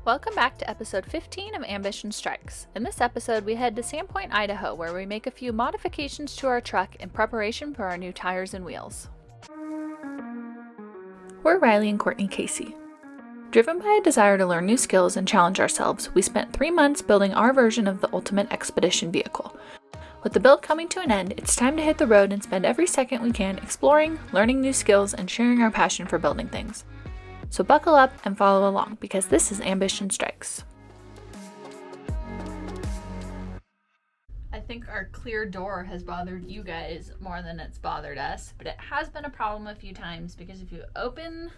Welcome back to episode 15 of Ambition Strikes. In this episode, we head to Sandpoint, Idaho, where we make a few modifications to our truck in preparation for our new tires and wheels. We're Riley and Courtney Casey. Driven by a desire to learn new skills and challenge ourselves, we spent 3 months building our version of the ultimate expedition vehicle. With the build coming to an end, it's time to hit the road and spend every second we can exploring, learning new skills, and sharing our passion for building things. So buckle up and follow along, because this is Ambition Strikes. I think our clear door has bothered you guys more than it's bothered us, but it has been a problem a few times because if you open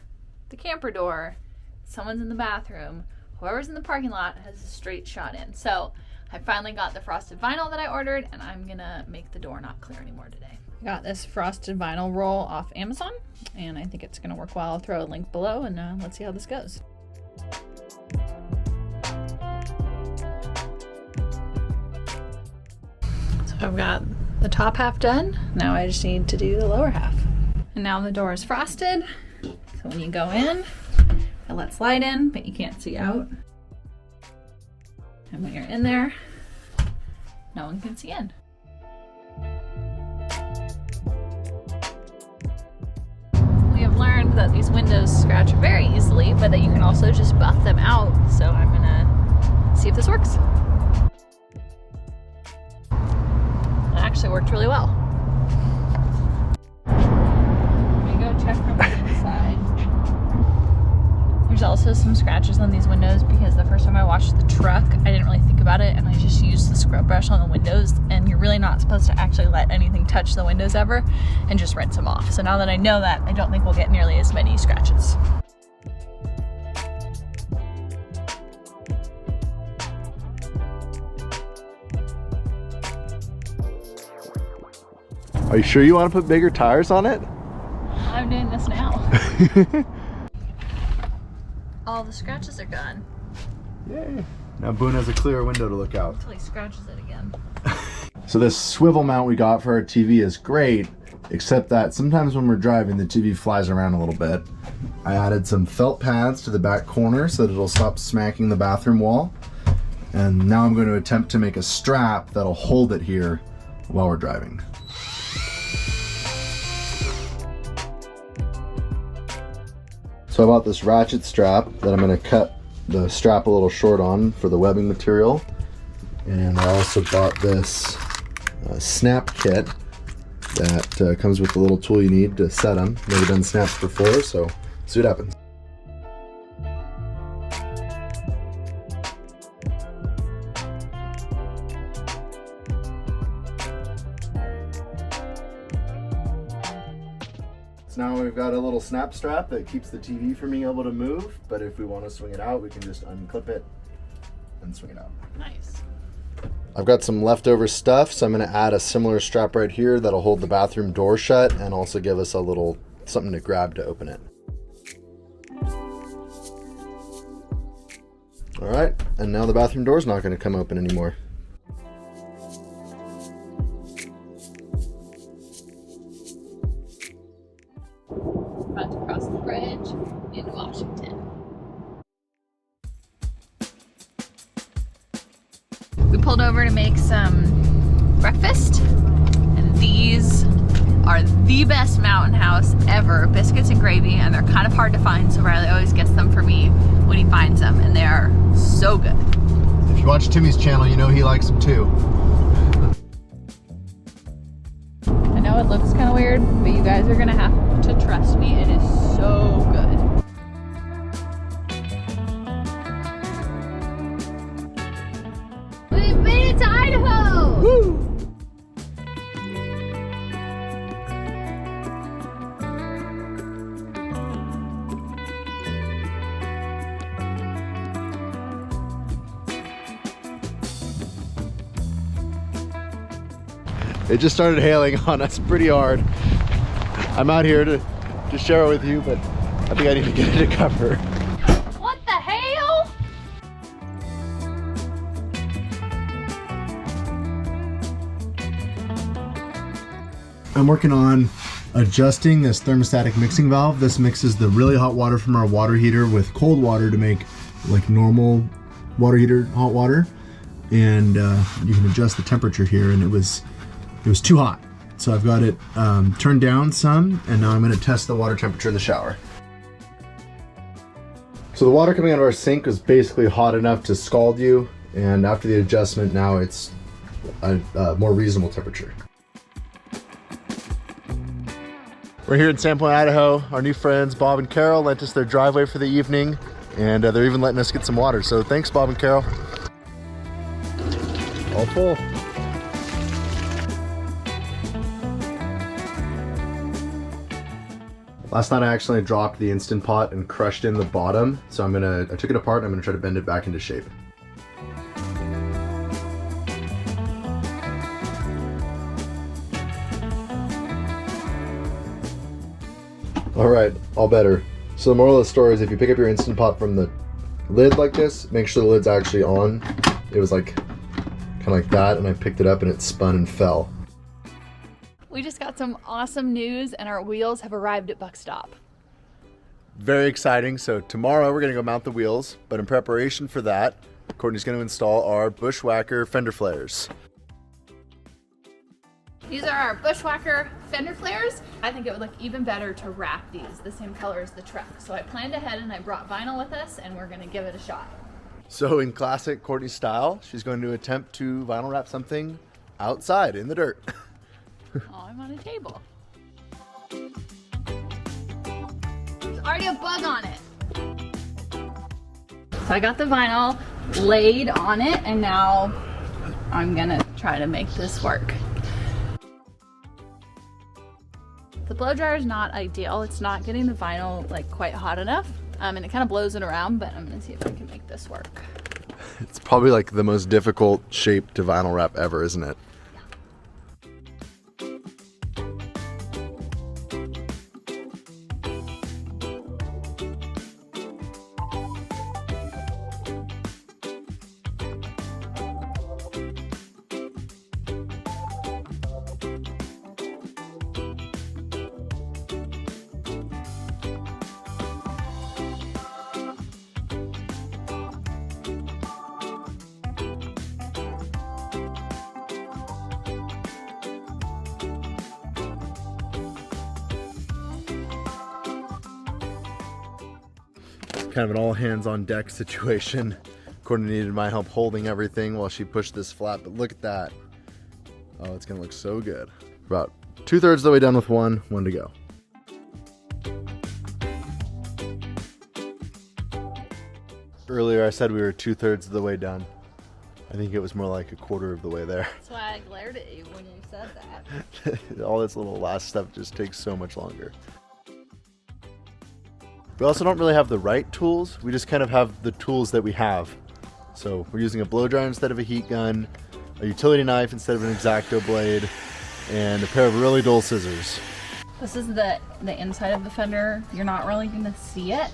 the camper door, someone's in the bathroom, whoever's in the parking lot has a straight shot in. So I finally got the frosted vinyl that I ordered, and I'm gonna make the door not clear anymore today. I got this frosted vinyl roll off Amazon, and I think it's gonna work well. I'll throw a link below, and let's see how this goes. So I've got the top half done. Now I just need to do the lower half. And now the door is frosted, so when you go in, it lets light in, but you can't see out. And when you're in there, no one can see in. We have learned that these windows scratch very easily, but that you can also just buff them out. So I'm gonna see if this works. It actually worked really well. Let me go check from the inside. There's also some scratches on these windows because the first time I washed the truck, I didn't really think about it and I just used the scrub brush on the windows, and you're really not supposed to actually let anything touch the windows ever and just rinse them off. So now that I know that, I don't think we'll get nearly as many scratches. Are you sure you want to put bigger tires on it? I'm doing this now. All the scratches are gone. Yay. Now Boone has a clear window to look out. Until he scratches it again. So this swivel mount we got for our TV is great, except that sometimes when we're driving, the TV flies around a little bit. I added some felt pads to the back corner so that it'll stop smacking the bathroom wall. And now I'm going to attempt to make a strap that'll hold it here while we're driving. So I bought this ratchet strap that I'm going to cut the strap a little short on for the webbing material. And I also bought this snap kit that comes with the little tool you need to set them. Never done snaps before, so see what happens. Now we've got a little snap strap that keeps the TV from being able to move, but if we want to swing it out, we can just unclip it and swing it out. Nice. I've got some leftover stuff, so I'm going to add a similar strap right here that'll hold the bathroom door shut and also give us a little something to grab to open it. All right, and now the bathroom door's not going to come open anymore. About to cross the bridge into Washington. We pulled over to make some breakfast, and these are the best Mountain House ever. Biscuits and gravy, and they're kind of hard to find, so Riley always gets them for me when he finds them, and they are so good. If you watch Timmy's channel, you know he likes them too. I know it looks kind of weird, but you guys are gonna have to trust me, it is so good. We made it to Idaho! Woo! It just started hailing on us pretty hard. I'm out here to share it with you, but I think I need to get it to cover. What the hell? I'm working on adjusting this thermostatic mixing valve. This mixes the really hot water from our water heater with cold water to make like normal water heater hot water, and you can adjust the temperature here, and it was too hot. So I've got it turned down some, and now I'm going to test the water temperature in the shower. So the water coming out of our sink was basically hot enough to scald you, and after the adjustment now it's a more reasonable temperature. We're here in Sandpoint, Idaho. Our new friends Bob and Carol lent us their driveway for the evening, and they're even letting us get some water. So thanks, Bob and Carol. All full. Last night I accidentally dropped the Instant Pot and crushed in the bottom, so I took it apart and I'm gonna try to bend it back into shape. All right, all better. So the moral of the story is if you pick up your Instant Pot from the lid like this, make sure the lid's actually on. It was like, kind of like that, and I picked it up and it spun and fell. We just got some awesome news and our wheels have arrived at Buck Stop. Very exciting. So tomorrow we're gonna go mount the wheels, but in preparation for that, Courtney's gonna install our Bushwhacker Fender Flares. These are our Bushwhacker Fender Flares. I think it would look even better to wrap these the same color as the truck. So I planned ahead and I brought vinyl with us and we're gonna give it a shot. So in classic Courtney style, she's going to attempt to vinyl wrap something outside in the dirt. Oh, I'm on a table. There's already a bug on it. So I got the vinyl laid on it and now I'm gonna try to make this work. The blow dryer is not ideal. It's not getting the vinyl like quite hot enough, and it kind of blows it around, but I'm gonna see if I can make this work. It's probably like the most difficult shape to vinyl wrap ever, isn't it? Kind of an all hands on deck situation. Courtney needed my help holding everything while she pushed this flat, but look at that. Oh, it's gonna look so good. About 2/3 of the way done with one to go. Earlier I said we were 2/3 of the way done. I think it was more like 1/4 of the way there. That's why I glared at you when you said that. All this little last stuff just takes so much longer. We also don't really have the right tools. We just kind of have the tools that we have. So we're using a blow dryer instead of a heat gun, a utility knife instead of an X-Acto blade, and a pair of really dull scissors. This is the inside of the fender. You're not really gonna see it.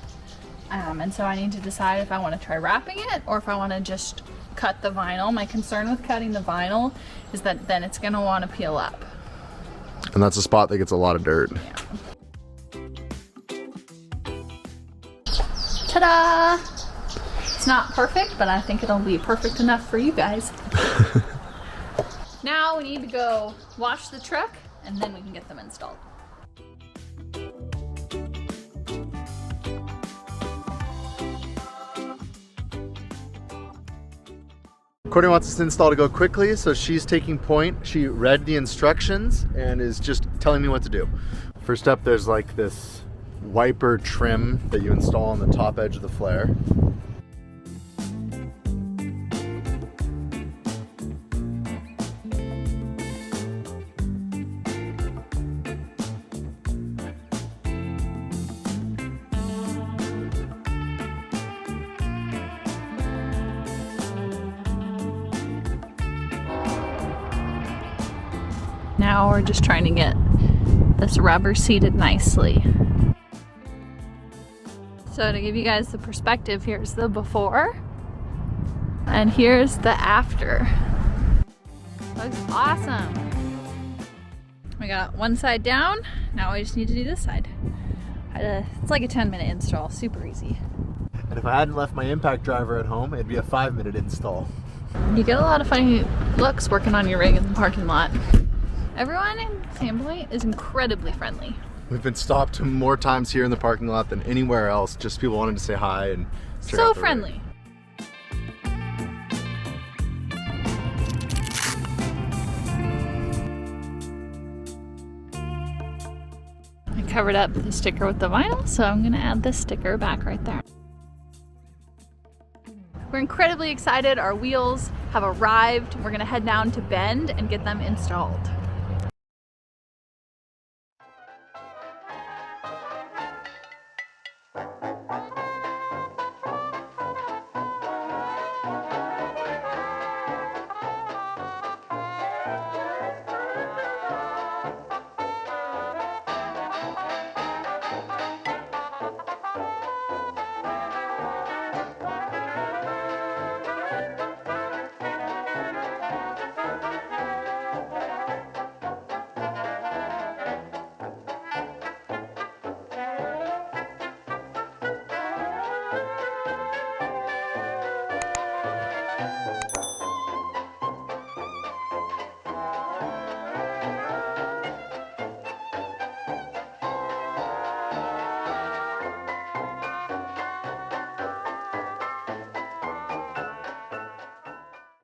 And so I need to decide if I want to try wrapping it or if I want to just cut the vinyl. My concern with cutting the vinyl is that then it's gonna want to peel up. And that's a spot that gets a lot of dirt. Yeah. Ta-da! It's not perfect, but I think it'll be perfect enough for you guys. Now we need to go wash the truck and then we can get them installed. Courtney wants this install to go quickly, so she's taking point. She read the instructions and is just telling me what to do. First up, there's like this wiper trim that you install on the top edge of the flare. Now we're just trying to get this rubber seated nicely. So to give you guys the perspective, here's the before and here's the after. Looks awesome. We got one side down, now we just need to do this side. It's like a 10-minute install, super easy. And if I hadn't left my impact driver at home, it'd be a 5-minute install. You get a lot of funny looks working on your rig in the parking lot. Everyone in Sandpoint is incredibly friendly. We've been stopped more times here in the parking lot than anywhere else. Just people wanting to say hi and check So out the friendly. rig. I covered up the sticker with the vinyl, so I'm gonna add this sticker back right there. We're incredibly excited. Our wheels have arrived. We're gonna head down to Bend and get them installed.